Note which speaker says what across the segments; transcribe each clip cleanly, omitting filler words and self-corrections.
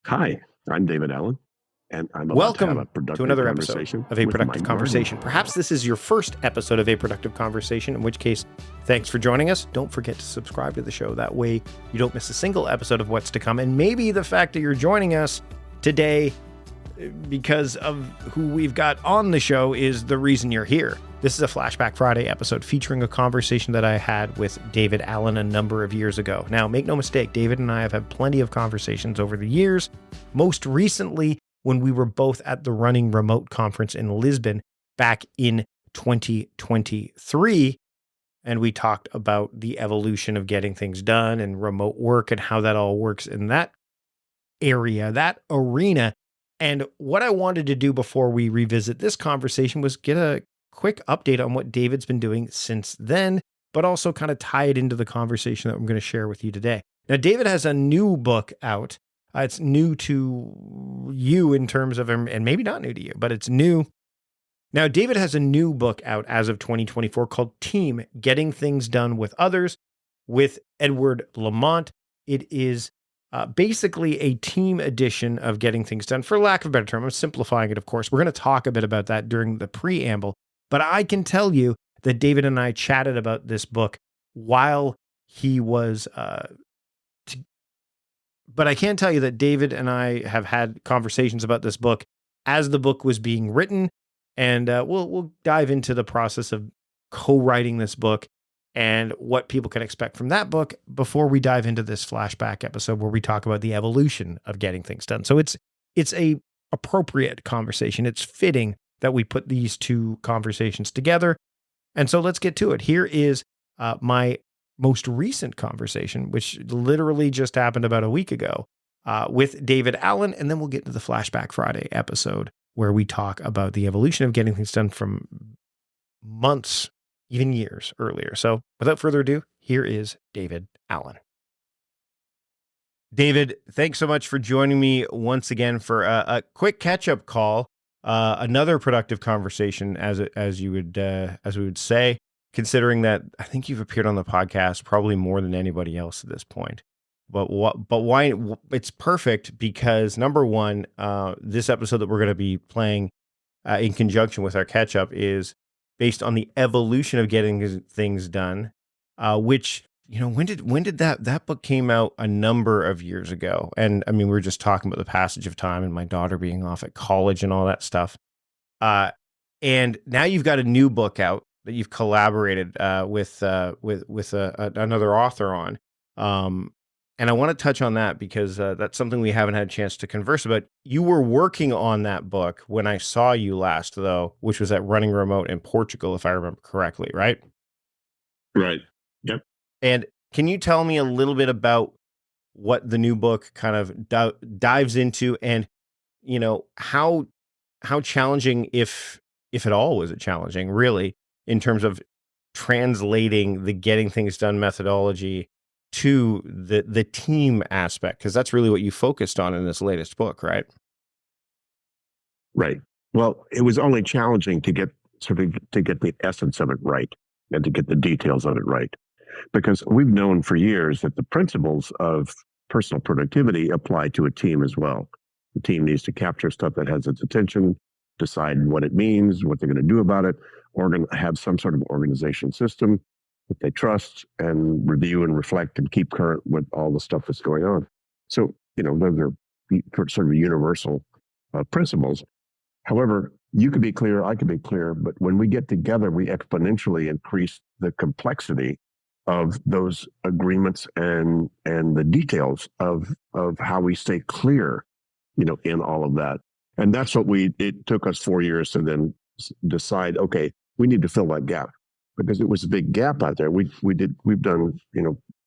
Speaker 1: Hi, I'm David Allen, and I'm about to have a
Speaker 2: Welcome to
Speaker 1: productive
Speaker 2: another episode
Speaker 1: conversation
Speaker 2: of A
Speaker 1: with my
Speaker 2: Productive
Speaker 1: gardener.
Speaker 2: Conversation. Perhaps this is your first episode of A Productive Conversation, in which case, thanks for joining us. Don't forget to subscribe to the show. That way you don't miss a single episode of what's to come. And maybe the fact that you're joining us today because of who we've got on the show is the reason you're here. This is a Flashback Friday episode featuring a conversation that I had with David Allen a number of years ago. Now, make no mistake, David and I have had plenty of conversations over the years, most recently when we were both at the Running Remote conference in Lisbon back in 2023. And we talked about the evolution of getting things done and remote work and how that all works in that area, that arena. And what I wanted to do before we revisit this conversation was get a quick update on what David's been doing since then, but also kind of tie it into the conversation that I'm going to share with you today. Now, David has a new book out. It's new to you in terms of, and maybe not new to you, but it's new. Now, David has a new book out as of 2024 called Team: Getting Things Done with Others with Ed Lamont. It is basically a team edition of Getting Things Done, for lack of a better term. I'm simplifying it, of course. We're going to talk a bit about that during the preamble, but I can tell you that David and I chatted about this book while he was, but I can tell you that David and I have had conversations about this book as the book was being written, and we'll dive into the process of co-writing this book and what people can expect from that book before we dive into this flashback episode where we talk about the evolution of getting things done. So it's a appropriate conversation. It's fitting that we put these two conversations together. And so let's get to it. Here is my most recent conversation, which literally just happened about a week ago with David Allen. And then we'll get to the Flashback Friday episode where we talk about the evolution of getting things done from months, even years earlier. So without further ado, here is David Allen. David, thanks so much for joining me once again for a quick catch-up call, another productive conversation, as we would say, considering that I think you've appeared on the podcast probably more than anybody else at this point. But why? It's perfect because number one, this episode that we're going to be playing in conjunction with our catch-up is based on the evolution of getting things done, which, when did that book came out a number of years ago? And I mean, we were just talking about the passage of time and my daughter being off at college and all that stuff. And now you've got a new book out that you've collaborated with another author on. And I want to touch on that because that's something we haven't had a chance to converse about. You were working on that book when I saw you last, though, which was at Running Remote in Portugal, if I remember correctly, right?
Speaker 1: Right. Yep.
Speaker 2: And can you tell me a little bit about what the new book kind of dives into, and how challenging, if at all, was it challenging, really, in terms of translating the getting things done methodology to the team aspect, because that's really what you focused on in this latest book, right?
Speaker 1: Right. Well, it was only challenging to get the essence of it right and to get the details of it right, because we've known for years that the principles of personal productivity apply to a team as well. The team needs to capture stuff that has its attention, decide what it means, what they're going to do about it, or have some sort of organization system that they trust, and review and reflect and keep current with all the stuff that's going on. So, those are sort of universal principles. However, you could be clear, I could be clear, but when we get together, we exponentially increase the complexity of those agreements and the details of how we stay clear, in all of that. And that's what it took us 4 years to then decide, okay, we need to fill that gap, because it was a big gap out there. We've done,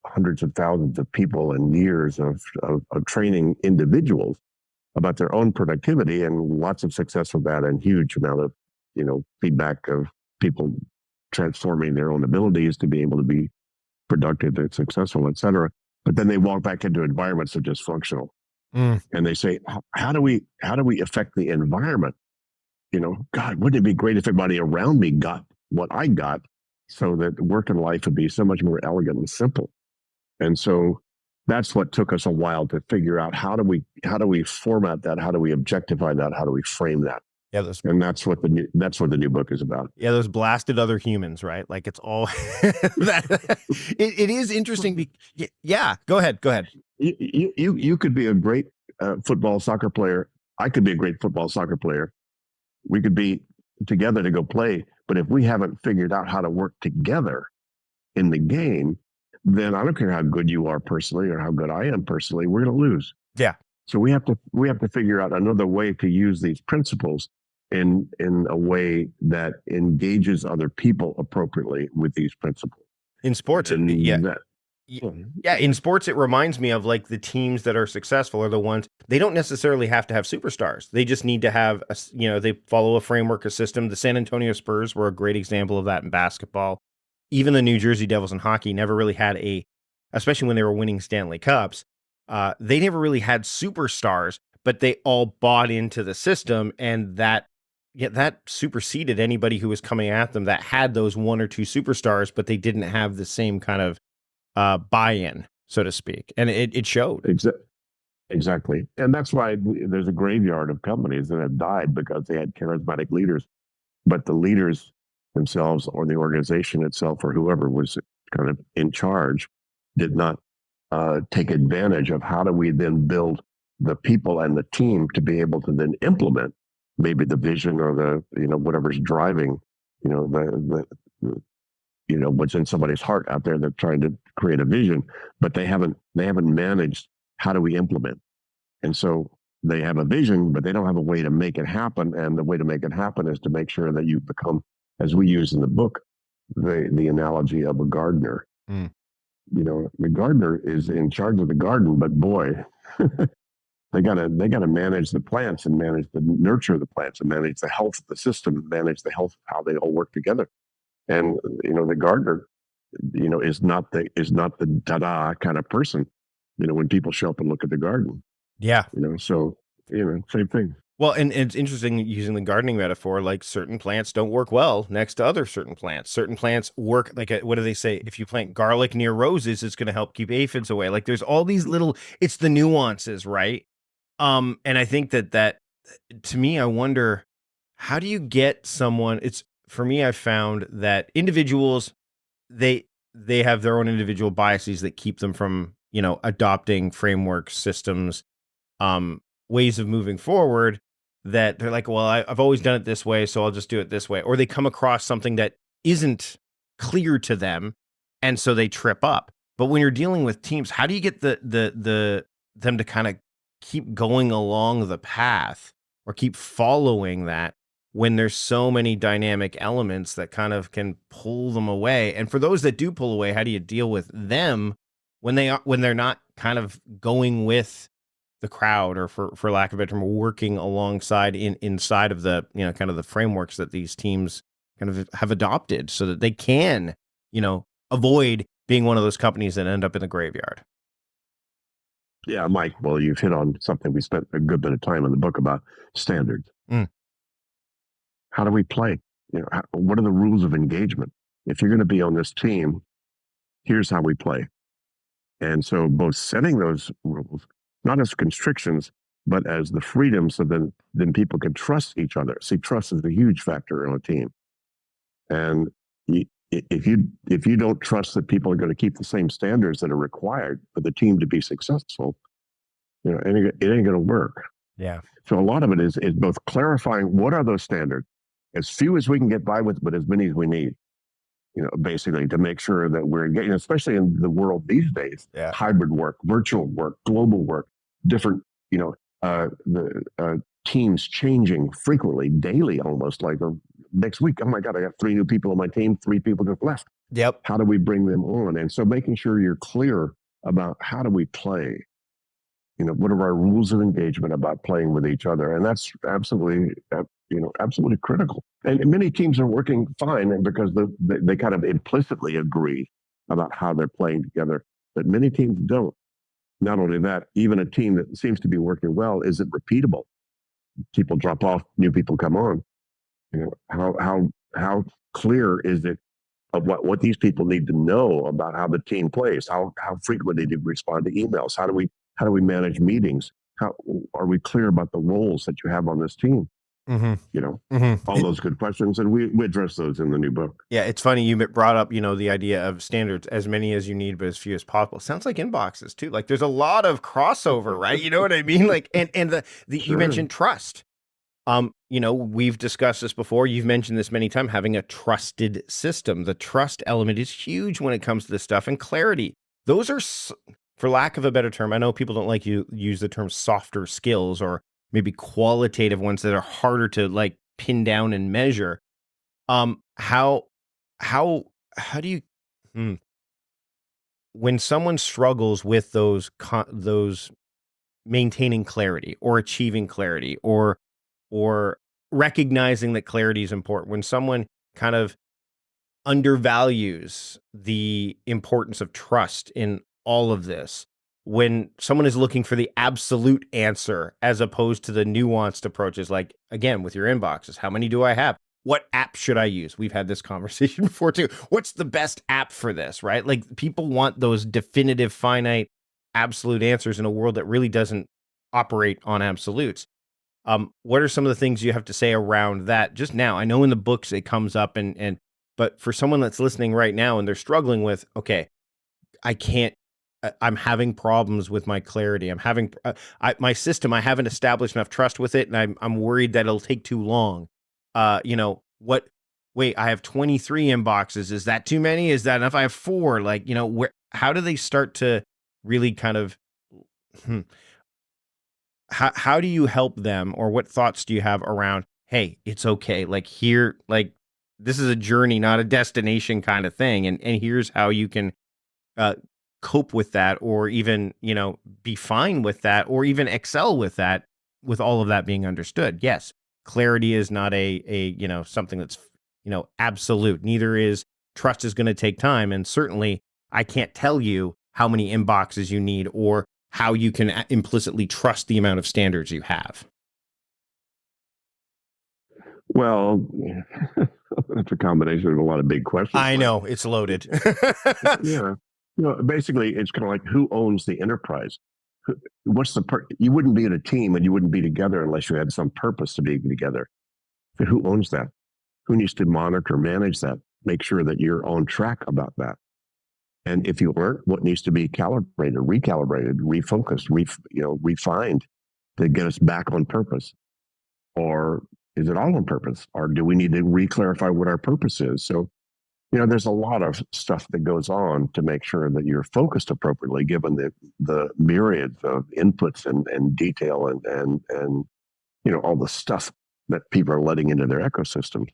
Speaker 1: hundreds of thousands of people and years of training individuals about their own productivity, and lots of success with that, and huge amount of, feedback of people transforming their own abilities to be able to be productive and successful, et cetera. But then they walk back into environments that are dysfunctional. And they say, how do we affect the environment? God, wouldn't it be great if everybody around me got what I got, so that work and life would be so much more elegant and simple? And so That's what took us a while to figure out. How do we format that? How do we objectify that? How do we frame that?
Speaker 2: Yeah,
Speaker 1: And that's what the new book is about.
Speaker 2: Yeah, those blasted other humans, right? Like it's all it is interesting. Yeah, go ahead.
Speaker 1: You could be a great football soccer player. I could be a great football soccer player. We could be together to go play. But if we haven't figured out how to work together in the game, then I don't care how good you are personally or how good I am personally, we're going to lose.
Speaker 2: Yeah.
Speaker 1: So we have to figure out another way to use these principles in a way that engages other people appropriately with these principles.
Speaker 2: In sports, yeah, in sports, it reminds me of like the teams that are successful are the ones, they don't necessarily have to have superstars. They just need to have, they follow a framework, a system. The San Antonio Spurs were a great example of that in basketball. Even the New Jersey Devils in hockey never really had especially when they were winning Stanley Cups, they never really had superstars, but they all bought into the system, and that superseded anybody who was coming at them that had those one or two superstars, but they didn't have the same kind of buy-in, so to speak, and it showed.
Speaker 1: Exactly, and that's why there's a graveyard of companies that have died because they had charismatic leaders, but the leaders themselves or the organization itself or whoever was kind of in charge did not take advantage of how do we then build the people and the team to be able to then implement maybe the vision or the whatever's driving the what's in somebody's heart out there. They're trying to create a vision, but they haven't managed how do we implement. And so they have a vision, but they don't have a way to make it happen. And the way to make it happen is to make sure that you become, as we use in the book, the analogy of a gardener. The gardener is in charge of the garden, but boy, they gotta manage the plants and manage the nurture of the plants and manage the health of the system, manage the health of how they all work together. And the gardener, is not the ta-da kind of person. When people show up and look at the garden.
Speaker 2: Yeah.
Speaker 1: So same thing.
Speaker 2: Well, and it's interesting using the gardening metaphor, like certain plants don't work well next to other certain plants. Certain plants work like, what do they say? If you plant garlic near roses, it's going to help keep aphids away. Like there's all these it's the nuances, right? And I think that to me, I wonder, how do you get someone, for me, I've found that individuals, they have their own individual biases that keep them from, adopting frameworks, systems, ways of moving forward, that they're like, well, I've always done it this way, so I'll just do it this way. Or they come across something that isn't clear to them, and so they trip up. But when you're dealing with teams, how do you get them to kind of keep going along the path or keep following that when there's so many dynamic elements that kind of can pull them away? And for those that do pull away, how do you deal with them when they're not kind of going with the crowd, or for lack of a term, working alongside inside of the, kind of the frameworks that these teams kind of have adopted, so that they can, avoid being one of those companies that end up in the graveyard?
Speaker 1: Yeah, Mike, well, you've hit on something we spent a good bit of time in the book about: standards. How do we play? What are the rules of engagement? If you're going to be on this team, here's how we play. And so both setting those rules, not as constrictions, but as the freedom, so then people can trust each other. See, trust is a huge factor in a team. And if you don't trust that people are going to keep the same standards that are required for the team to be successful, it ain't going to work.
Speaker 2: Yeah. So
Speaker 1: a lot of it is both clarifying what are those standards, as few as we can get by with, but as many as we need. Basically to make sure that we're engaging, especially in the world these days, hybrid work, virtual work, global work, different, the teams changing frequently, daily, almost like next week. Oh my God, I got 3 new people on my team, 3 people just left.
Speaker 2: Yep.
Speaker 1: How do we bring them on? And so making sure you're clear about how do we play, what are our rules of engagement about playing with each other? And that's absolutely critical. And many teams are working fine because they kind of implicitly agree about how they're playing together, but many teams don't. Not only that, even a team that seems to be working well isn't repeatable. People drop off, new people come on. How clear is it of what these people need to know about how the team plays, how frequently they respond to emails, how do we manage meetings, how are we clear about the roles that you have on this team,
Speaker 2: Mm-hmm.
Speaker 1: you know, all
Speaker 2: Mm-hmm.
Speaker 1: those good questions, and we address those in the new book.
Speaker 2: Yeah, it's funny you brought up, the idea of standards, as many as you need, but as few as possible. Sounds like inboxes too. Like there's a lot of crossover, right? You know what I mean? Like, and the you
Speaker 1: Sure.
Speaker 2: mentioned trust. We've discussed this before. You've mentioned this many times, having a trusted system. The trust element is huge when it comes to this stuff, and clarity. Those are, for lack of a better term, I know people don't like you use the term softer skills or maybe qualitative ones that are harder to like pin down and measure. How how how do you hmm, when someone struggles with those maintaining clarity or achieving clarity or recognizing that clarity is important, when someone kind of undervalues the importance of trust in all of this, when someone is looking for the absolute answer as opposed to the nuanced approaches, like again with your inboxes, how many do I have, what app should I use? We've had this conversation before too. What's the best app for this, right? Like people want those definitive finite absolute answers in a world that really doesn't operate on absolutes. What are some of the things you have to say around that just now? I know in the books it comes up, but for someone that's listening right now and they're struggling with, okay, I can't, I'm having problems with my clarity. I'm having, my system, I haven't established enough trust with it. And I'm worried that it'll take too long. What, wait, I have 23 inboxes. Is that too many? Is that enough? I have 4. Like, how do they start to really kind of, hmm, how do you help them, or what thoughts do you have around, hey, it's okay, like here, like this is a journey, not a destination kind of thing, and here's how you can uh cope with that, or even be fine with that, or even excel with that, with all of that being understood. Yes, clarity is not a something that's absolute. Neither is trust. Is going to take time, and certainly I can't tell you how many inboxes you need or how you can implicitly trust the amount of standards you have.
Speaker 1: Well, it's a combination of a lot of big questions,
Speaker 2: I
Speaker 1: right?
Speaker 2: know it's loaded.
Speaker 1: Yeah. Basically, it's kind of like who owns the enterprise? What's you wouldn't be in a team and you wouldn't be together unless you had some purpose to be together. So who owns that? Who needs to monitor, manage that, make sure that you're on track about that? And if you aren't, what needs to be calibrated, recalibrated, refocused, refined to get us back on purpose? Or is it all on purpose? Or do we need to re-clarify what our purpose is? So there's a lot of stuff that goes on to make sure that you're focused appropriately, given the myriads of inputs and detail and all the stuff that people are letting into their ecosystem.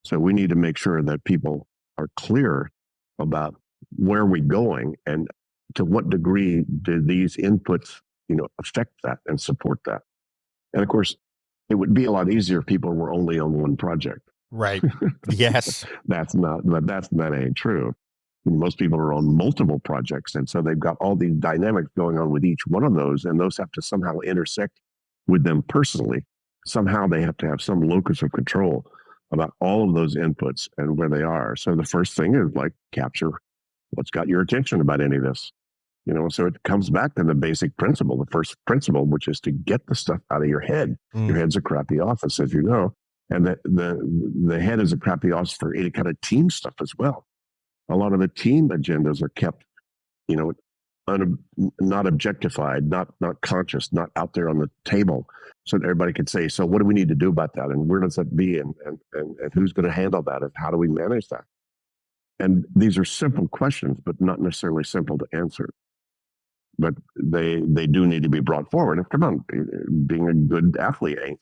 Speaker 1: So we need to make sure that people are clear about where we're going and to what degree do these inputs, affect that and support that. And of course, it would be a lot easier if people were only on one project.
Speaker 2: Right. Yes.
Speaker 1: That ain't true. Most people are on multiple projects, and so they've got all these dynamics going on with each one of those, and those have to somehow intersect with them personally. Somehow they have to have some locus of control about all of those inputs and where they are. So the first thing is like capture what's got your attention about any of this. So it comes back to the basic principle, the first principle, which is to get the stuff out of your head. Your
Speaker 2: Mm.
Speaker 1: head's a crappy office, as you know, and the head is a crappy office for any kind of team stuff as well. A lot of the team agendas are kept, you know, un, not objectified, not conscious, not out there on the table, so that everybody could say, so what do we need to do about that, and where does that be, and who's going to handle that, and how do we manage that? And these are simple questions, but not necessarily simple to answer. But they do need to be brought forward. And come on, being a good athlete ain't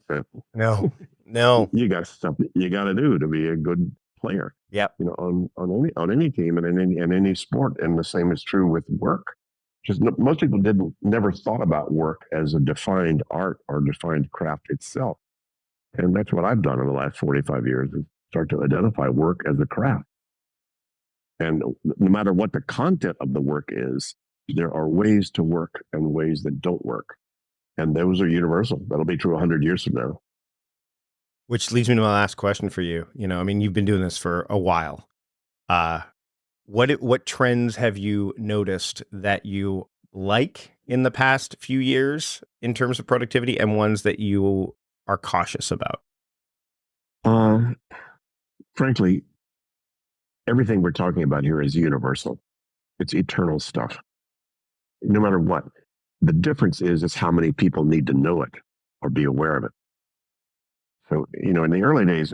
Speaker 2: No. No.
Speaker 1: you got stuff that you got to do to be a good player.
Speaker 2: Yep.
Speaker 1: On any team and in any sport, and the same is true with work. Because most people never thought about work as a defined art or defined craft itself, and that's what I've done in the last 45 years is start to identify work as a craft. And no matter what the content of the work is, there are ways to work and ways that don't work. And those are universal. That'll be true 100 years from now.
Speaker 2: Which leads me to my last question for you. I mean, you've been doing this for a while. Uh, what trends have you noticed that you like in the past few years in terms of productivity, and ones that you are cautious about?
Speaker 1: Uh, Frankly, everything we're talking about here is universal. It's eternal stuff, no matter what. The difference is how many people need to know it or be aware of it. So, in the early days,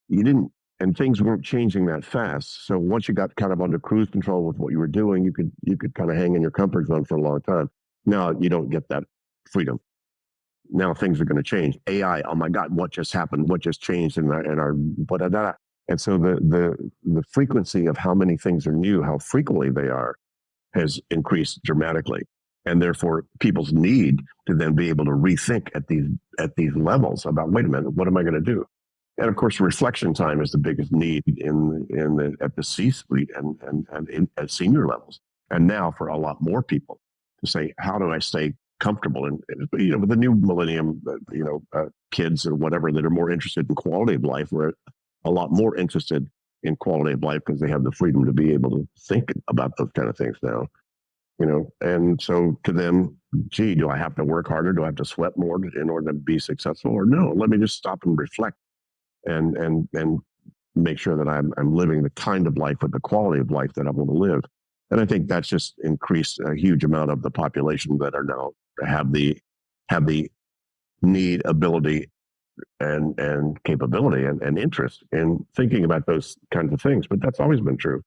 Speaker 1: you didn't, and things weren't changing that fast. So once you got kind of under cruise control with what you were doing, you could kind of hang in your comfort zone for a long time. Now you don't get that freedom. Now things are going to change. AI, oh my God, what just happened? What just changed in our blah, blah, blah. And so the frequency of how many things are new, how frequently they are, has increased dramatically. And therefore people's need to then be able to rethink at these levels about, wait a minute, what am I going to do? And of course, reflection time is the biggest need at the C-suite and at senior levels, and now for a lot more people to say, how do I stay comfortable? And with the new millennium, kids or whatever that are more interested in quality of life, we're a lot more interested in quality of life because they have the freedom to be able to think about those kind of things now. And so to them, gee, do I have to work harder? Do I have to sweat more in order to be successful? Or no, let me just stop and reflect and make sure that I'm living the kind of life with the quality of life that I want to live. And I think that's just increased a huge amount of the population that are now have the need, ability, and capability and interest in thinking about those kinds of things. But that's always been true.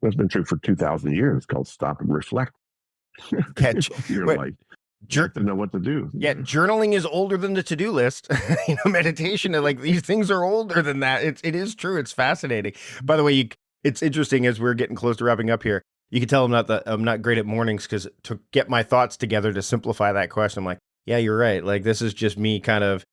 Speaker 1: That's been true for 2,000 years. It's called stop and reflect.
Speaker 2: Catch.
Speaker 1: Your life. You have to know what to do.
Speaker 2: Yeah, journaling is older than the to-do list. Meditation and like these things are older than that. It is true. It's fascinating. By the way, it's interesting as we're getting close to wrapping up here. You can tell I'm not great at mornings because to get my thoughts together to simplify that question, I'm like, yeah, you're right. Like this is just me kind of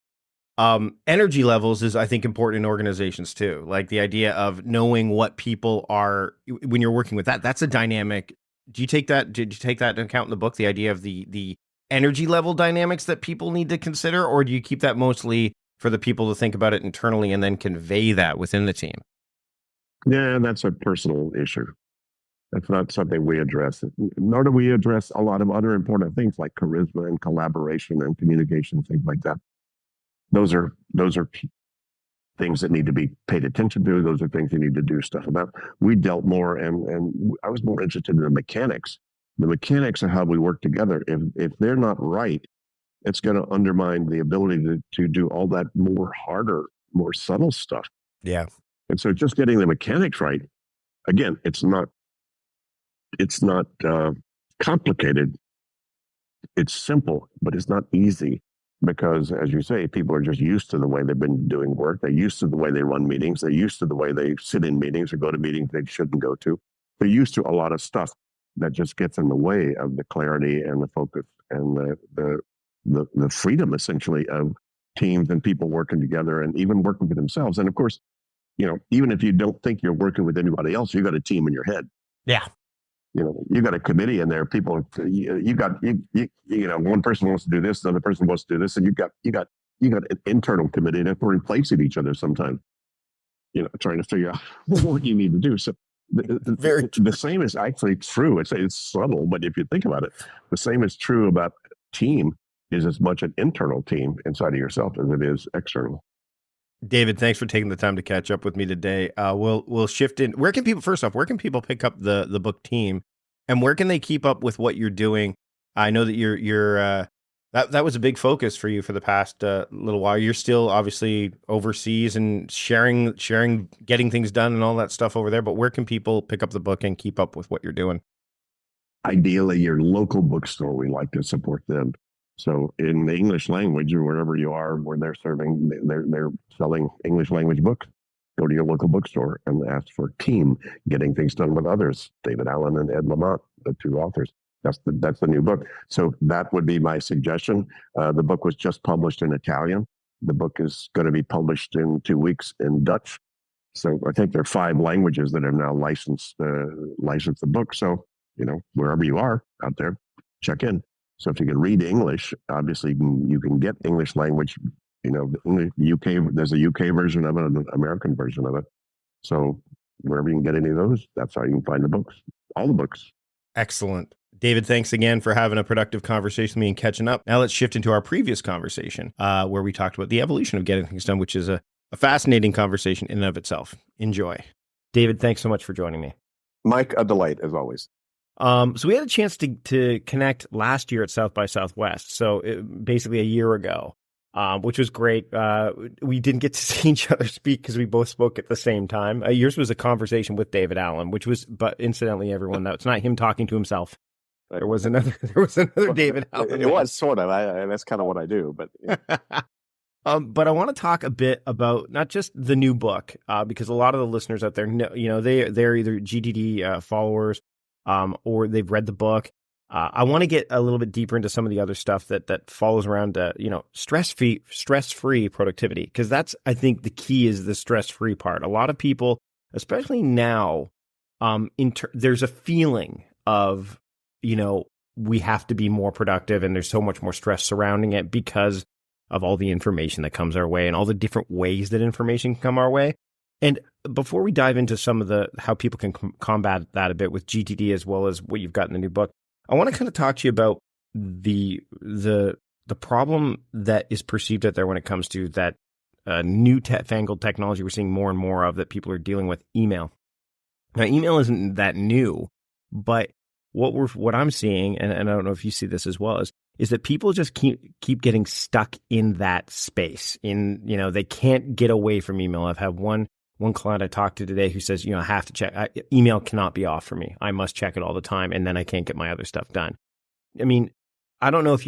Speaker 2: energy levels is I think important in organizations too. Like the idea of knowing what people are when you're working with that. That's a dynamic. Do you take that? Did you take that into account in the book? The idea of the energy level dynamics that people need to consider, or do you keep that mostly for the people to think about it internally and then convey that within the team?
Speaker 1: Yeah, that's a personal issue. That's not something we address. Nor do we address a lot of other important things like charisma and collaboration and communication, things like that. Those are things that need to be paid attention to. Those are things you need to do stuff about. We dealt more, and I was more interested in the mechanics. The mechanics of how we work together. If they're not right, it's going to undermine the ability to do all that more harder, more subtle stuff.
Speaker 2: Yeah.
Speaker 1: And so, just getting the mechanics right. Again, it's not complicated. It's simple, but it's not easy because, as you say, people are just used to the way they've been doing work. They're used to the way they run meetings. They're used to the way they sit in meetings or go to meetings they shouldn't go to. They're used to a lot of stuff that just gets in the way of the clarity and the focus and the freedom, essentially, of teams and people working together and even working for themselves. And of course, even if you don't think you're working with anybody else, you got a team in your head.
Speaker 2: Yeah.
Speaker 1: You got a committee in there. People, one person wants to do this, another person wants to do this, and you got an internal committee that we're replacing each other sometimes. Trying to figure out what you need to do. So the same is actually true. It's subtle, but if you think about it, the same is true about team. Is as much an internal team inside of yourself as it is external.
Speaker 2: David, thanks for taking the time to catch up with me today. We'll shift in. Where can people pick up the book Team, and where can they keep up with what you're doing? I know that you're that was a big focus for you for the past little while. You're still obviously overseas and sharing, getting things done and all that stuff over there. But where can people pick up the book and keep up with what you're doing?
Speaker 1: Ideally, your local bookstore. We like to support them. So in the English language, or wherever you are, where they're selling English language books, go to your local bookstore and ask for Team, Getting Things Done with Others, David Allen and Ed Lamont, the two authors. That's the new book. So that would be my suggestion. The book was just published in Italian. The book is going to be published in 2 weeks in Dutch. So I think there are 5 languages that have now licensed the book. So, wherever you are out there, check in. So if you can read English, obviously you can get English language. The UK, there's a UK version of it and an American version of it. So Wherever you can get any of those, that's how you can find the books, all the books.
Speaker 2: Excellent. David, thanks again for having a productive conversation with me and catching up. Now let's shift into our previous conversation where we talked about the evolution of getting things done, which is a fascinating conversation in and of itself. Enjoy. David, thanks so much for joining me.
Speaker 1: Mike, a delight as always.
Speaker 2: So we had a chance to connect last year at South by Southwest. So basically a year ago, which was great. We didn't get to see each other speak because we both spoke at the same time. Yours was a conversation with David Allen, which was, but incidentally, everyone, that's not him talking to himself. There was another David Allen.
Speaker 1: It was sort of. That's kind of what I do. But yeah.
Speaker 2: But I want to talk a bit about not just the new book, because a lot of the listeners out there, they're either GTD followers, or they've read the book. I want to get a little bit deeper into some of the other stuff that follows around, stress-free productivity, because that's, I think, the key is the stress-free part. A lot of people, especially now, there's a feeling of, we have to be more productive, and there's so much more stress surrounding it because of all the information that comes our way and all the different ways that information can come our way. And before we dive into some of how people can combat that a bit with GTD as well as what you've got in the new book, I want to kind of talk to you about the problem that is perceived out there when it comes to that new fangled technology we're seeing more and more of that people are dealing with, email. Now, email isn't that new, but what I'm seeing, and I don't know if you see this as well, is that people just keep getting stuck in that space. They can't get away from email. I've had one client I talked to today who says, I have to check. Email cannot be off for me. I must check it all the time, and then I can't get my other stuff done. I mean, I don't know if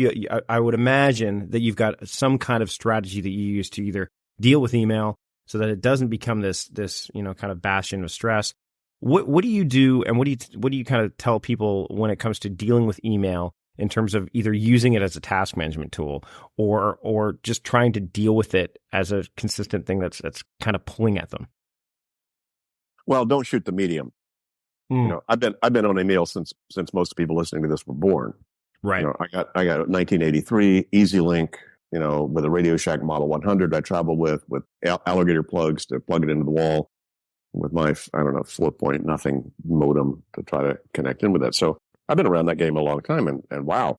Speaker 2: I would imagine that you've got some kind of strategy that you use to either deal with email so that it doesn't become this kind of bastion of stress. What do you do, and what do you kind of tell people when it comes to dealing with email in terms of either using it as a task management tool or just trying to deal with it as a consistent thing that's kind of pulling at them?
Speaker 1: Well, don't shoot the medium. I've been on email since most people listening to this were born.
Speaker 2: Right.
Speaker 1: I got 1983 Easy Link, with a Radio Shack Model 100 I traveled with alligator plugs to plug it into the wall with my, 4-point nothing modem to try to connect in with that. So I've been around that game a long time, and wow,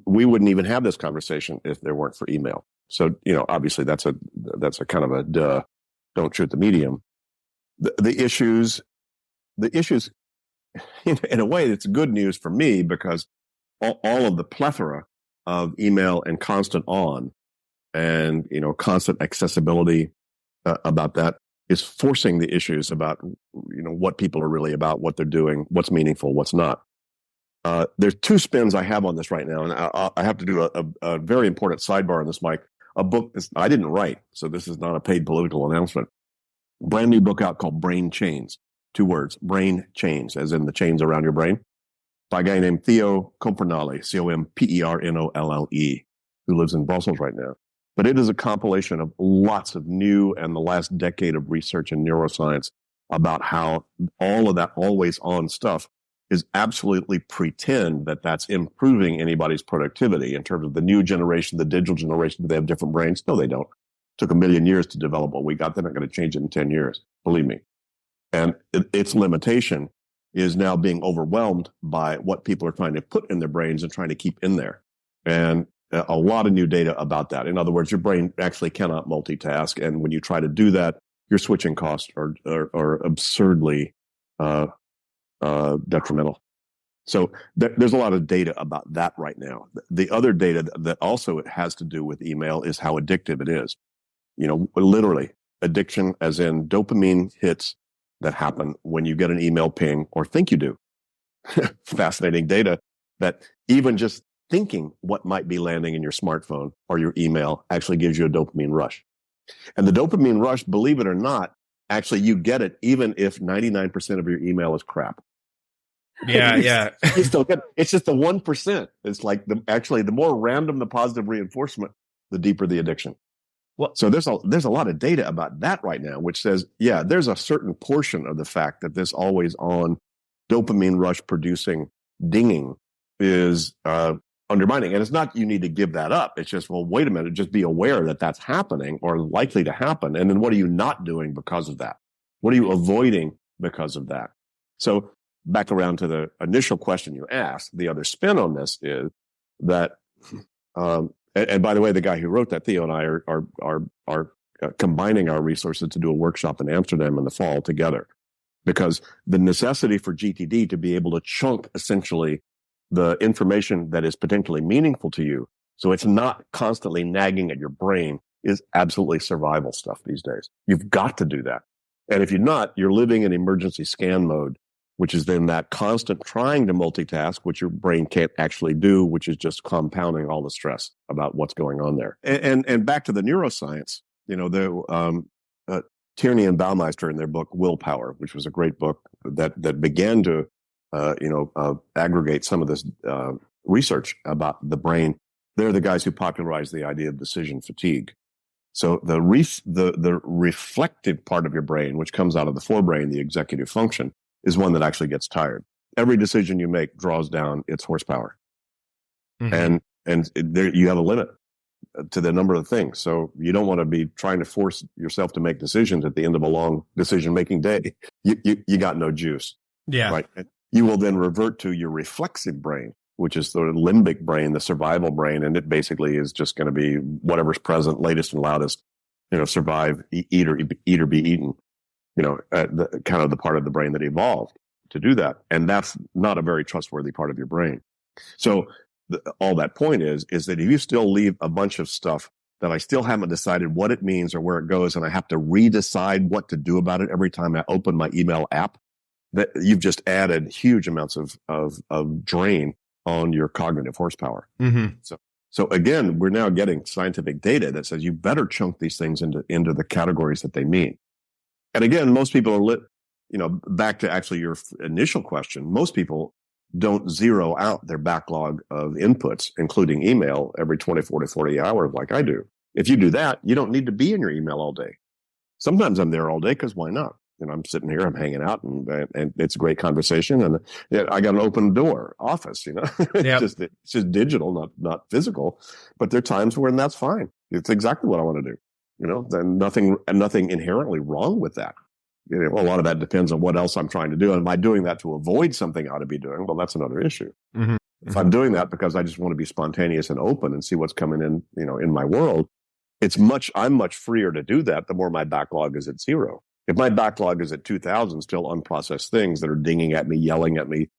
Speaker 1: we wouldn't even have this conversation if there weren't for email. So, obviously that's a kind of a duh, don't shoot the medium. The issues, in a way, it's good news for me because all of the plethora of email and constant on and, constant accessibility about that is forcing the issues about, what people are really about, what they're doing, what's meaningful, what's not. There's two spins I have on this right now, and I have to do a very important sidebar on this, Mike. A book I didn't write, so this is not a paid political announcement. Brand new book out called Brain Chains. 2 words, brain chains, as in the chains around your brain, by a guy named Theo Compernale, Compernole, who lives in Brussels right now. But it is a compilation of lots of new and the last decade of research in neuroscience about how all of that always on stuff is absolutely pretend that that's improving anybody's productivity in terms of the new generation, the digital generation. Do they have different brains? No, they don't. It took 1 million years to develop what we got. They're not going to change it in 10 years. Believe me. And its limitation is now being overwhelmed by what people are trying to put in their brains and trying to keep in there. And a lot of new data about that. In other words, your brain actually cannot multitask. And when you try to do that, your switching costs are absurdly detrimental. So there's a lot of data about that right now. The other data that also has to do with email is how addictive it is. Literally addiction, as in dopamine hits that happen when you get an email ping or think you do. Fascinating data that even just thinking what might be landing in your smartphone or your email actually gives you a dopamine rush. And the dopamine rush, believe it or not, actually you get it even if 99% of your email is crap.
Speaker 2: Yeah.
Speaker 1: You still get it. It's just the 1%. It's like the more random the positive reinforcement, the deeper the addiction. Well, so there's a lot of data about that right now, which says, yeah, there's a certain portion of the fact that this always on dopamine rush producing dinging is undermining. And it's not you need to give that up. It's just, well, wait a minute, just be aware that that's happening or likely to happen. And then what are you not doing because of that? What are you avoiding because of that. So back around to the initial question you asked, the other spin on this is that, and by the way, the guy who wrote that, Theo, and I are combining our resources to do a workshop in Amsterdam in the fall together, because the necessity for GTD to be able to chunk essentially the information that is potentially meaningful to you, so it's not constantly nagging at your brain, is absolutely survival stuff these days. You've got to do that. And if you're not, you're living in emergency scan mode, which is then that constant trying to multitask, which your brain can't actually do, which is just compounding all the stress about what's going on there. And back to the neuroscience, Tierney and Baumeister in their book Willpower, which was a great book that began to aggregate some of this research about the brain. They're the guys who popularized the idea of decision fatigue. So the reflective part of your brain, which comes out of the forebrain, the executive function, is one that actually gets tired. Every decision you make draws down its horsepower. Mm-hmm. And there you have a limit to the number of things. So you don't want to be trying to force yourself to make decisions at the end of a long decision-making day. You got no juice.
Speaker 2: Yeah.
Speaker 1: Right. And you will then revert to your reflexive brain, which is the limbic brain, the survival brain. And it basically is just going to be whatever's present, latest and loudest, survive, eat or be eaten, kind of the part of the brain that evolved to do that. And that's not a very trustworthy part of your brain. So all that point is that if you still leave a bunch of stuff that I still haven't decided what it means or where it goes, and I have to redecide what to do about it every time I open my email app, that you've just added huge amounts of drain on your cognitive horsepower.
Speaker 2: Mm-hmm.
Speaker 1: So again, we're now getting scientific data that says you better chunk these things into the categories that they mean. And again, most people are back to actually your initial question, most people don't zero out their backlog of inputs, including email, every 24 to 40 hours like I do. If you do that, you don't need to be in your email all day. Sometimes I'm there all day because why not? I'm sitting here, I'm hanging out, and it's a great conversation. And I got an open door office, Yep. It's just digital, not physical. But there are times when that's fine. It's exactly what I want to do. Then nothing inherently wrong with that. A lot of that depends on what else I'm trying to do. And am I doing that to avoid something I ought to be doing? Well, that's another issue. Mm-hmm. If I'm doing that because I just want to be spontaneous and open and see what's coming in, in my world, I'm much freer to do that the more my backlog is at zero. If my backlog is at 2,000 still unprocessed things that are dinging at me, yelling at me,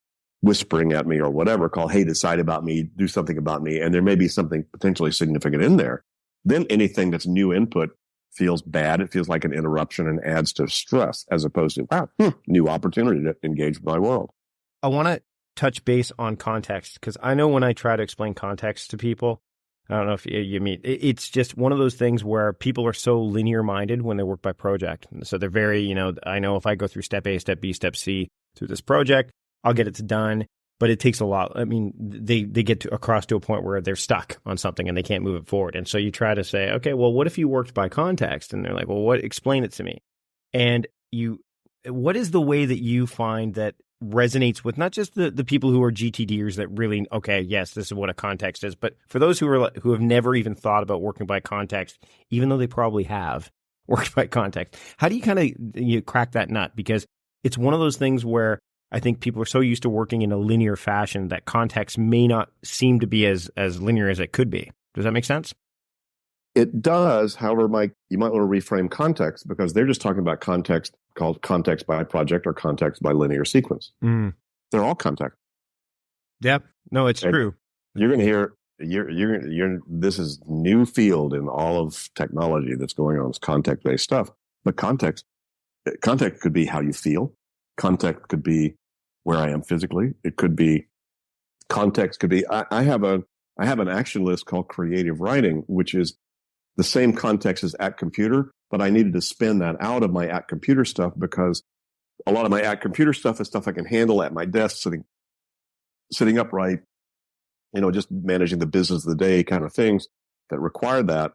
Speaker 1: whispering at me or whatever, call, hey, decide about me, do something about me, and there may be something potentially significant in there, then anything that's new input feels bad. It feels like an interruption and adds to stress as opposed to, new opportunity to engage with my world.
Speaker 2: I want to touch base on context because I know when I try to explain context to people, I don't know if you mean, it's just one of those things where people are so linear minded when they work by project. So they're very, I know if I go through step A, step B, step C through this project, I'll get it done. But it takes a lot. I mean, they get across to a point where they're stuck on something and they can't move it forward. And so you try to say, okay, well, what if you worked by context? And they're like, well, explain it to me. And what is the way that you find that resonates with not just the people who are GTDers that really, okay, yes, this is what a context is, but for those who have never even thought about working by context, even though they probably have worked by context, how do you kind of crack that nut? Because it's one of those things where I think people are so used to working in a linear fashion that context may not seem to be as linear as it could be. Does that make sense?
Speaker 1: It does. However, Mike, you might want to reframe context because they're just talking about context called context by project or context by linear sequence. Mm. They're all context.
Speaker 2: Yep. No, it's true.
Speaker 1: You're going to hear, this is new field in all of technology that's going on. It's context-based stuff. But context could be how you feel. Context could be where I am physically. It could be context could be, I have an action list called creative writing, which is the same context as at computer, but I needed to spin that out of my at computer stuff because a lot of my at computer stuff is stuff I can handle at my desk, sitting upright, just managing the business of the day kind of things that require that.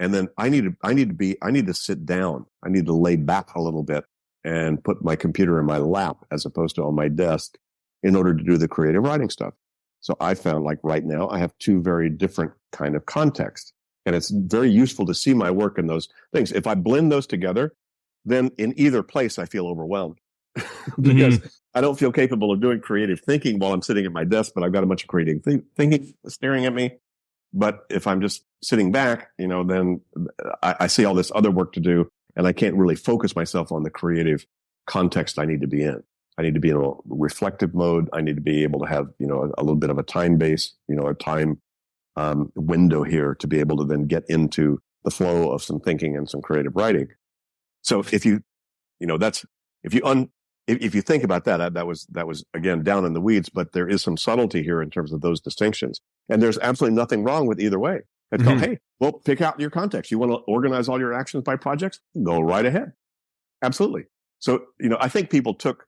Speaker 1: And then I need to sit down. I need to lay back a little bit and put my computer in my lap as opposed to on my desk in order to do the creative writing stuff. So I found like right now I have two very different kind of contexts. And it's very useful to see my work in those things. If I blend those together, then in either place I feel overwhelmed. because
Speaker 2: Mhm.
Speaker 1: I don't feel capable of doing creative thinking while I'm sitting at my desk, but I've got a bunch of creative thinking staring at me. But if I'm just sitting back, then I see all this other work to do, and I can't really focus myself on the creative context I need to be in. I need to be in a reflective mode. I need to be able to have, a little bit of a time base, a time window here to be able to then get into the flow of some thinking and some creative writing. So if you, that's, if you think about that, that was again down in the weeds, but there is some subtlety here in terms of those distinctions. And there's absolutely nothing wrong with either way. It's called, hey, well, pick out your context. You want to organize all your actions by projects? Go right ahead. Absolutely. So, I think people took,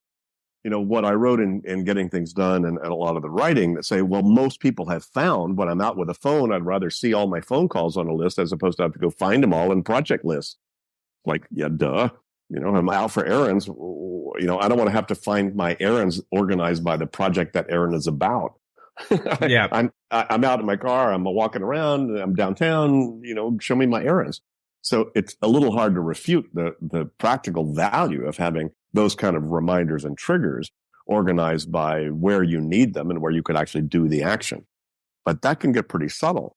Speaker 1: what I wrote in Getting Things Done and a lot of the writing that say, well, most people have found when I'm out with a phone, I'd rather see all my phone calls on a list as opposed to have to go find them all in project lists. Like, yeah, duh. I'm out for errands. I don't want to have to find my errands organized by the project that errand is about.
Speaker 2: Yeah.
Speaker 1: I'm out in my car. I'm walking around. I'm downtown. Show me my errands. So it's a little hard to refute the practical value of having those kind of reminders and triggers organized by where you need them and where you could actually do the action. But that can get pretty subtle.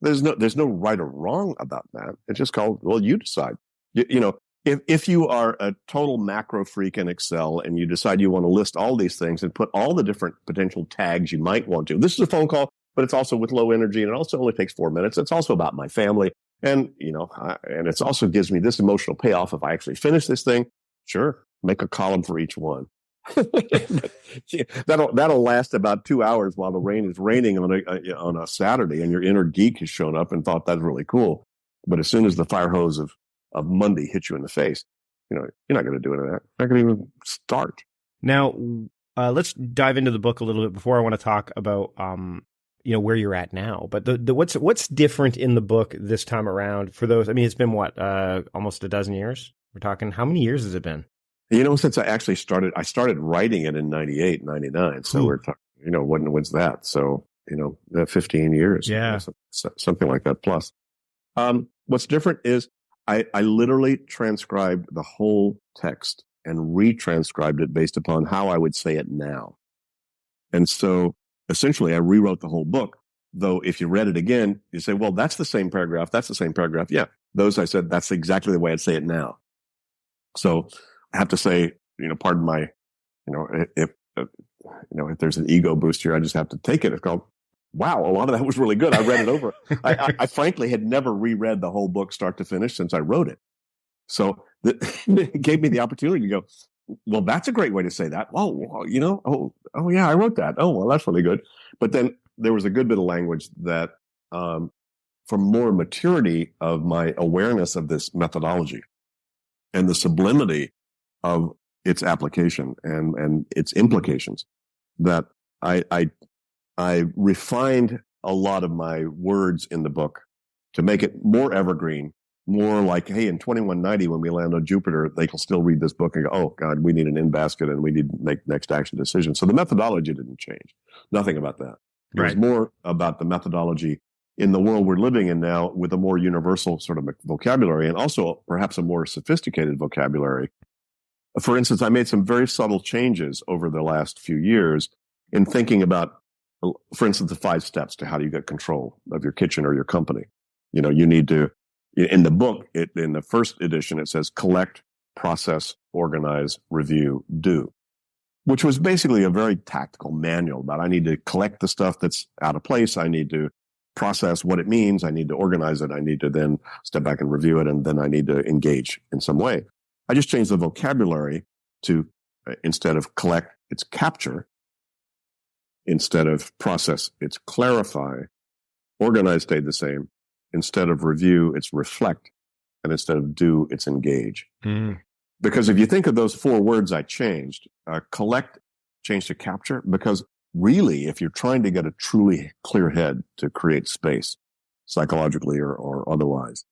Speaker 1: There's no right or wrong about that. It's just called, well, you decide. If you are a total macro freak in Excel and you decide you want to list all these things and put all the different potential tags you might want to, this is a phone call, but it's also with low energy and it also only takes 4 minutes. It's also about my family. And, and it also gives me this emotional payoff if I actually finish this thing. Sure. Make a column for each one. That'll last about 2 hours while the rain is raining on a Saturday and your inner geek has shown up and thought that's really cool. But as soon as the fire hose of Monday hit you in the face, you're not going to do any of that. Not going to even start.
Speaker 2: Now, let's dive into the book a little bit before I want to talk about, where you're at now. But what's different in the book this time around for those? I mean, it's been almost a dozen years. We're talking, how many years has it been?
Speaker 1: Since I started writing it in 98, 99. So we're talking, when's that? So, 15 years.
Speaker 2: Yeah.
Speaker 1: Something like that plus. What's different is I literally transcribed the whole text and retranscribed it based upon how I would say it now. And so essentially I rewrote the whole book. Though if you read it again, you say, well, that's the same paragraph. That's the same paragraph. Yeah. Those I said, that's exactly the way I'd say it now. So I have to say, pardon my, if there's an ego boost here, I just have to take it. It's called, wow, a lot of that was really good. I read it over. I frankly had never reread the whole book start to finish since I wrote it. So it gave me the opportunity to go, well, that's a great way to say that. Oh, yeah, I wrote that. Oh, well, that's really good. But then there was a good bit of language that, for more maturity of my awareness of this methodology and the sublimity of its application and its implications, that I refined a lot of my words in the book to make it more evergreen, more like, hey, in 2190, when we land on Jupiter, they can still read this book and go, oh, God, we need an in basket and we need to make next action decision. So the methodology didn't change. Nothing about that. It was more about the methodology in the world we're living in now with a more universal sort of vocabulary and also perhaps a more sophisticated vocabulary. For instance, I made some very subtle changes over the last few years in thinking about, for instance, the 5 steps to how do you get control of your kitchen or your company. You need to, in the book, in the first edition, it says collect, process, organize, review, do, which was basically a very tactical manual about I need to collect the stuff that's out of place. I need to process what it means. I need to organize it. I need to then step back and review it. And then I need to engage in some way. I just changed the vocabulary to, instead of collect, it's capture. Instead of process, it's clarify. Organize stayed the same. Instead of review, it's reflect. And instead of do, it's engage. Because if you think of those 4 words I changed, collect changed to capture, because really, if you're trying to get a truly clear head to create space, psychologically or otherwise,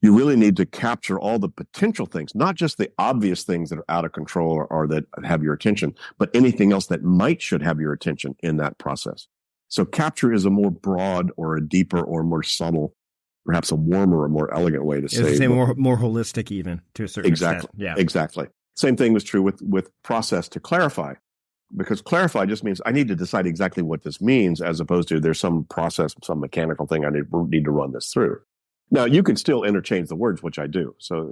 Speaker 1: you really need to capture all the potential things, not just the obvious things that are out of control or that have your attention, but anything else that should have your attention in that process. So capture is a more broad or a deeper or more subtle, perhaps a warmer or more elegant way to say
Speaker 2: more holistic even to a certain extent. Yeah,
Speaker 1: exactly. Same thing was true with process to clarify, because clarify just means I need to decide exactly what this means, as opposed to there's some process, some mechanical thing I need to run this through. Now, you can still interchange the words, which I do. So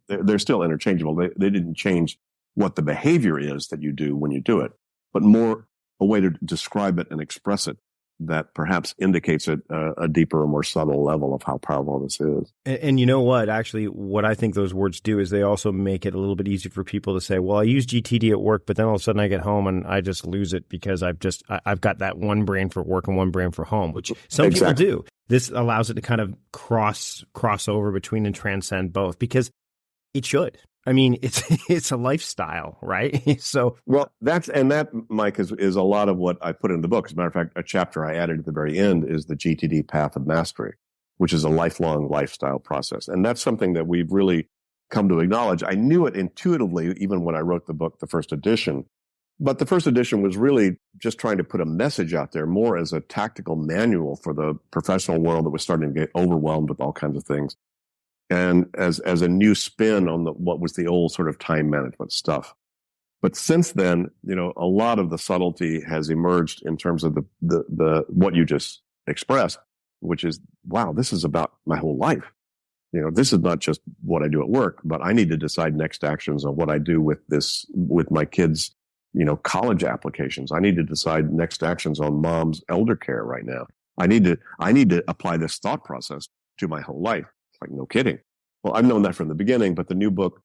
Speaker 1: they're still interchangeable. They didn't change what the behavior is that you do when you do it, but more a way to describe it and express it that perhaps indicates a deeper or more subtle level of how powerful this is.
Speaker 2: And you know what? Actually, what I think those words do is they also make it a little bit easier for people to say, well, I use GTD at work, but then all of a sudden I get home and I just lose it because I've got that one brain for work and one brain for home, which some people do. This allows it to kind of cross over between and transcend both, because it should. I mean, it's a lifestyle, right? So,
Speaker 1: well, that, Mike, is a lot of what I put in the book. As a matter of fact, a chapter I added at the very end is the GTD path of mastery, which is a lifelong lifestyle process. And that's something that we've really come to acknowledge. I knew it intuitively, even when I wrote the book, the first edition. But the first edition was really just trying to put a message out there more as a tactical manual for the professional world that was starting to get overwhelmed with all kinds of things. And as a new spin on what was the old sort of time management stuff. But since then, a lot of the subtlety has emerged in terms of the what you just expressed, which is, wow, this is about my whole life. This is not just what I do at work, but I need to decide next actions on what I do with my kids, college applications. I need to decide next actions on mom's elder care right now. I need to apply this thought process to my whole life. Like, no kidding. Well, I've known that from the beginning, but the new book,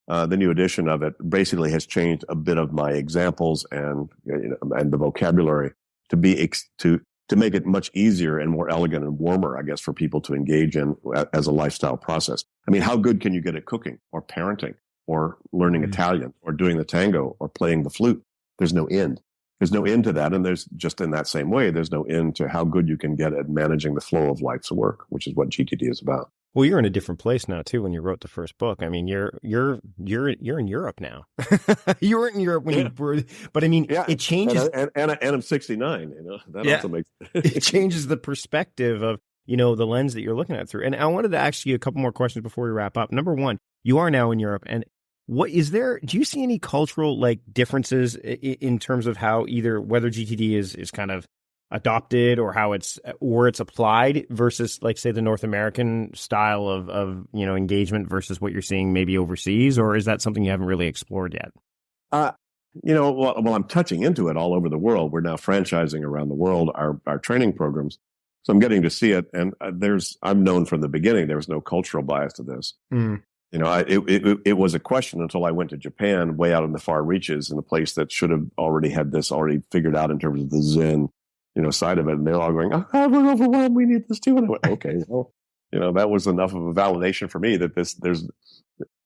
Speaker 1: the new edition of it, basically has changed a bit of my examples and the vocabulary to make it much easier and more elegant and warmer, I guess, for people to engage in as a lifestyle process. I mean, how good can you get at cooking or parenting or learning Italian or doing the tango or playing the flute? There's no end. There's no end to that. And there's just in that same way, there's no end to how good you can get at managing the flow of life's work, which is what GTD is about.
Speaker 2: Well, you're in a different place now too. When you wrote the first book, I mean, you're in Europe now. You weren't in Europe when you were, but I mean, it changes.
Speaker 1: And I'm 69. That also makes
Speaker 2: it changes the perspective of the lens that you're looking at through. And I wanted to ask you a couple more questions before we wrap up. Number one, you are now in Europe, and do you see any cultural differences in terms of how whether GTD is kind of adopted or how it's applied versus say the North American style of engagement versus what you're seeing maybe overseas, or is that something you haven't really explored yet?
Speaker 1: Well, I'm touching into it all over the world. We're now franchising around the world our training programs. So I'm getting to see it. And I've known from the beginning, there was no cultural bias to this. It was a question until I went to Japan, way out in the far reaches, in a place that should have already had this already figured out in terms of the Zen, side of it. And they're all going, oh, we're overwhelmed. We need this too. And I went, okay, well, that was enough of a validation for me that there's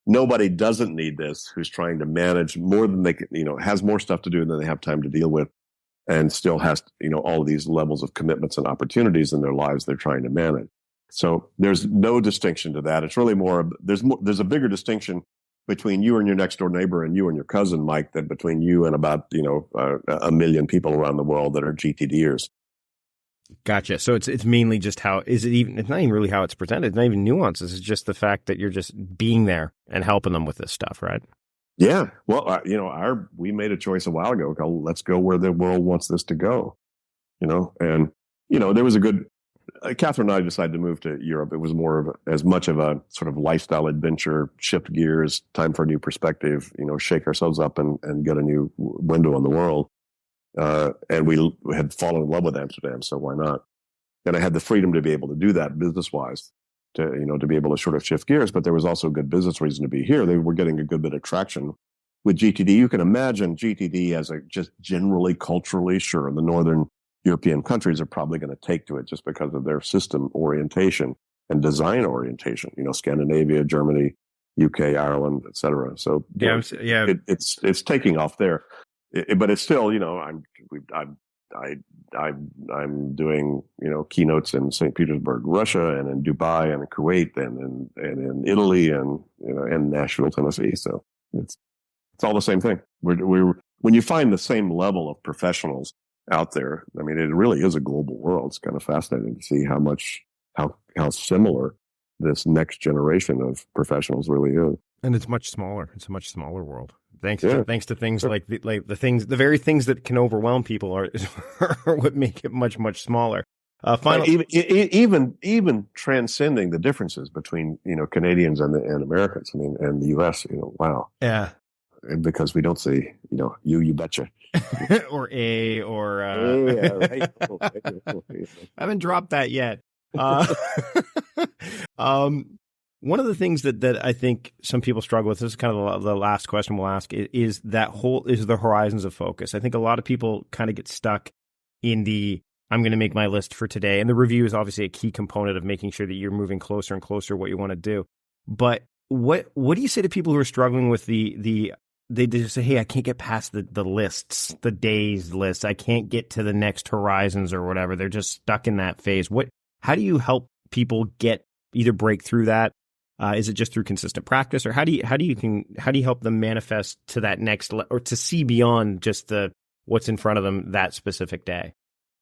Speaker 1: nobody doesn't need this who's trying to manage more than they can, has more stuff to do than they have time to deal with, and still has, all of these levels of commitments and opportunities in their lives they're trying to manage. So there's no distinction to that. It's really there's a bigger distinction between you and your next door neighbor and you and your cousin, Mike, than between you and about, a million people around the world that are GTDers.
Speaker 2: Gotcha. So it's mainly just it's not even really how it's presented. It's not even nuances. It's just the fact that you're just being there and helping them with this stuff, right?
Speaker 1: Yeah. Well, we made a choice a while ago. Let's go where the world wants this to go, and, there was a good, Catherine and I decided to move to Europe. It was more of as much of a sort of lifestyle adventure, shift gears, time for a new perspective, shake ourselves up and get a new window on the world. And we had fallen in love with Amsterdam, so why not? And I had the freedom to be able to do that business-wise, to be able to sort of shift gears. But there was also a good business reason to be here. They were getting a good bit of traction with GTD. You can imagine GTD as just generally culturally, sure, the Northern European countries are probably going to take to it just because of their system orientation and design orientation. Scandinavia, Germany, UK, Ireland, etc. So it's taking off there, but it's still I'm doing keynotes in St. Petersburg, Russia, and in Dubai, and in Kuwait, and in Italy, and and Nashville, Tennessee. So it's all the same thing. When you find the same level of professionals out there, I mean, it really is a global world. It's kind of fascinating to see how similar this next generation of professionals really is.
Speaker 2: And it's much smaller. It's a much smaller world. Thanks
Speaker 1: Yeah.
Speaker 2: to things like the very things that can overwhelm people are what make it much, much smaller. Final,
Speaker 1: even transcending the differences between Canadians and Americans. I mean, and the U.S. Wow.
Speaker 2: yeah.
Speaker 1: Because we don't say you betcha.
Speaker 2: or a or
Speaker 1: Yeah, right.
Speaker 2: I haven't dropped that yet. One of the things that I think some people struggle with, this is kind of the last question we'll ask, is the horizons of focus. I think a lot of people kind of get stuck in I'm going to make my list for today. And the review is obviously a key component of making sure that you're moving closer and closer to what you want to do. But what do you say to people who are struggling with they just say, hey, I can't get past the lists, the days lists. I can't get to the next horizons or whatever. They're just stuck in that phase. How do you help people either break through that? Is it just through consistent practice, or how do you help them manifest to that next or to see beyond just what's in front of them that specific day?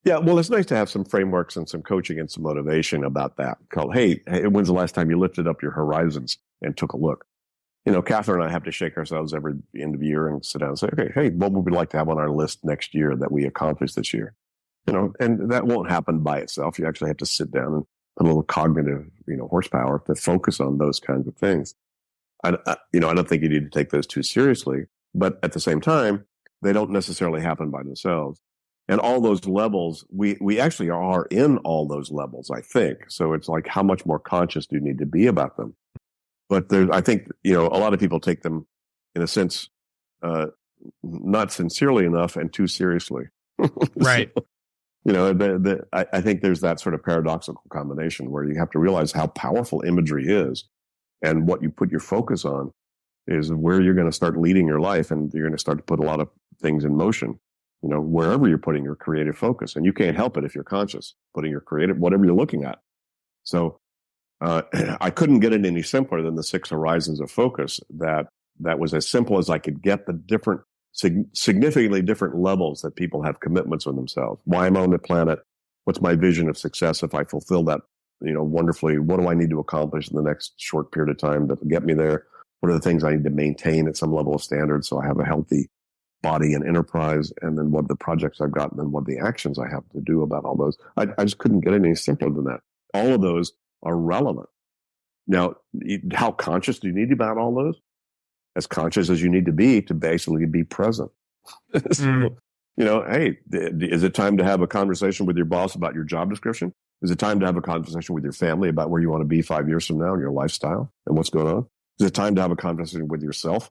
Speaker 1: Yeah, well, it's nice to have some frameworks and some coaching and some motivation about that. Called, hey, when's the last time you lifted up your horizons and took a look? Catherine and I have to shake ourselves every end of year and sit down and say, okay, hey, what would we like to have on our list next year that we accomplished this year? And that won't happen by itself. You actually have to sit down and put a little cognitive, horsepower to focus on those kinds of things. I don't think you need to take those too seriously, but at the same time, they don't necessarily happen by themselves. And all those levels, we actually are in all those levels, I think. So it's like, how much more conscious do you need to be about them? But I think, a lot of people take them, in a sense, not sincerely enough and too seriously.
Speaker 2: Right.
Speaker 1: So, I think there's that sort of paradoxical combination where you have to realize how powerful imagery is, and what you put your focus on is where you're going to start leading your life, and you're going to start to put a lot of things in motion, wherever you're putting your creative focus. And you can't help it if you're conscious, putting your creative, whatever you're looking at. So, I couldn't get it any simpler than the 6 horizons of focus. That was as simple as I could get the different, significantly different levels that people have commitments with themselves. Why am I on the planet? What's my vision of success if I fulfill that, wonderfully? What do I need to accomplish in the next short period of time to get me there? What are the things I need to maintain at some level of standard so I have a healthy body and enterprise? And then what are the projects I've got, and then what are the actions I have to do about all those? I just couldn't get it any simpler than that. All of those are relevant. Now, how conscious do you need about all those? As conscious as you need to basically be present. So, hey, is it time to have a conversation with your boss about your job description? Is it time to have a conversation with your family about where you want to be 5 years from now and your lifestyle and what's going on? Is it time to have a conversation with yourself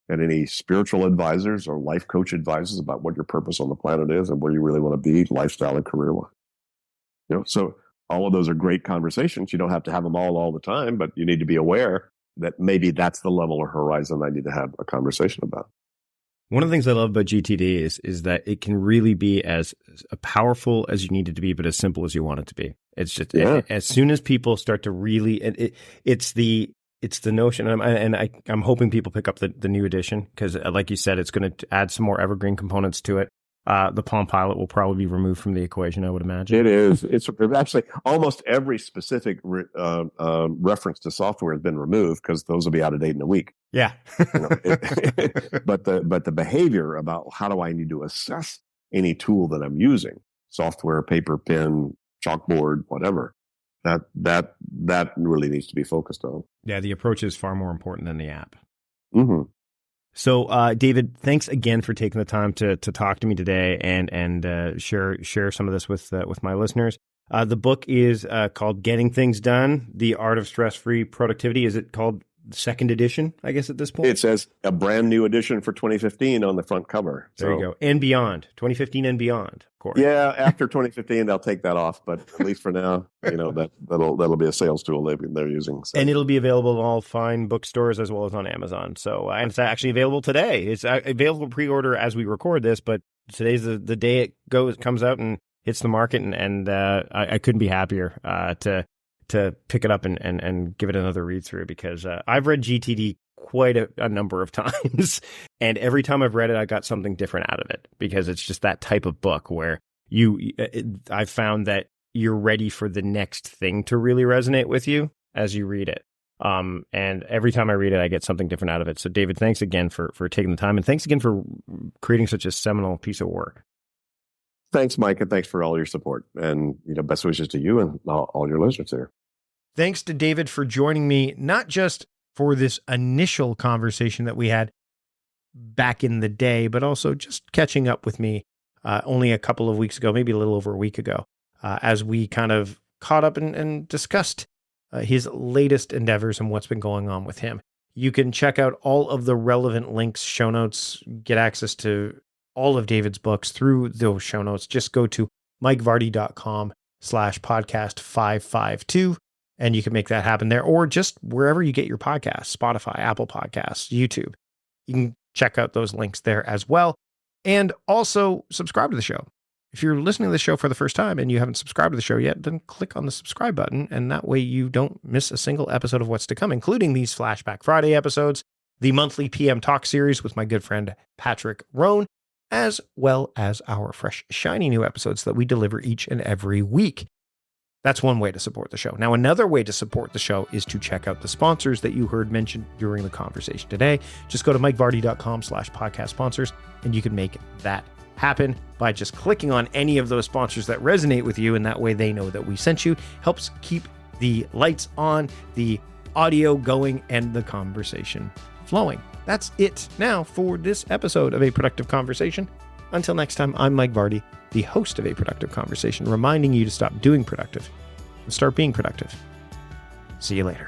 Speaker 1: and any spiritual advisors or life coach advisors about what your purpose on the planet is and where you really want to be, lifestyle and career-wise? So all of those are great conversations. You don't have to have them all the time, but you need to be aware that maybe that's the level or horizon I need to have a conversation about.
Speaker 2: One of the things I love about GTD is that it can really be as powerful as you need it to be, but as simple as you want it to be. It's just as soon as people start to really, it's the notion, and I'm hoping people pick up the new edition, because like you said, it's going to add some more evergreen components to it. The Palm Pilot will probably be removed from the equation, I would imagine.
Speaker 1: It is. It's actually almost every specific reference to software has been removed, because those will be out of date in a week.
Speaker 2: Yeah.
Speaker 1: But the behavior about how do I need to assess any tool that I'm using, software, paper, pen, chalkboard, whatever, that really needs to be focused on.
Speaker 2: Yeah, the approach is far more important than the app.
Speaker 1: Mm-hmm.
Speaker 2: So, David, thanks again for taking the time to talk to me today and share some of this with my listeners. The book is called Getting Things Done: The Art of Stress-Free Productivity. Is it called second edition, I guess, at this point?
Speaker 1: It says a brand new edition for 2015 on the front cover.
Speaker 2: There you go. And beyond, 2015 and beyond, of course.
Speaker 1: Yeah, after 2015, they'll take that off. But at least for now, that'll be a sales tool they're using. So.
Speaker 2: And it'll be available in all fine bookstores as well as on Amazon. So, and it's actually available today. It's available pre-order as we record this, but today's the day it comes out and hits the market. And I couldn't be happier to pick it up and give it another read through, because I've read GTD quite a number of times, and every time I've read it, I got something different out of it, because it's just that type of book where I've found that you're ready for the next thing to really resonate with you as you read it. And every time I read it, I get something different out of it. So David, thanks again for taking the time, and thanks again for creating such a seminal piece of work.
Speaker 1: Thanks, Mike, and thanks for all your support. And best wishes to you and all your listeners there.
Speaker 2: Thanks to David for joining me, not just for this initial conversation that we had back in the day, but also just catching up with me only a couple of weeks ago, maybe a little over a week ago, as we kind of caught up and discussed his latest endeavors and what's been going on with him. You can check out all of the relevant links, show notes, get access to all of David's books through those show notes. Just go to mikevardy.com/podcast552, and you can make that happen there, or just wherever you get your podcasts, Spotify, Apple Podcasts, YouTube. You can check out those links there as well. And also subscribe to the show. If you're listening to the show for the first time and you haven't subscribed to the show yet, then click on the subscribe button, and that way you don't miss a single episode of what's to come, including these Flashback Friday episodes, the monthly PM Talk series with my good friend Patrick Roan, as well as our fresh, shiny new episodes that we deliver each and every week. That's one way to support the show. Now, another way to support the show is to check out the sponsors that you heard mentioned during the conversation today. Just go to mikevardy.com/podcast sponsors, and you can make that happen by just clicking on any of those sponsors that resonate with you, and that way they know that we sent you. Helps keep the lights on, the audio going, and the conversation flowing. That's it now for this episode of A Productive Conversation. Until next time, I'm Mike Vardy, the host of A Productive Conversation, reminding you to stop doing productive and start being productive. See you later.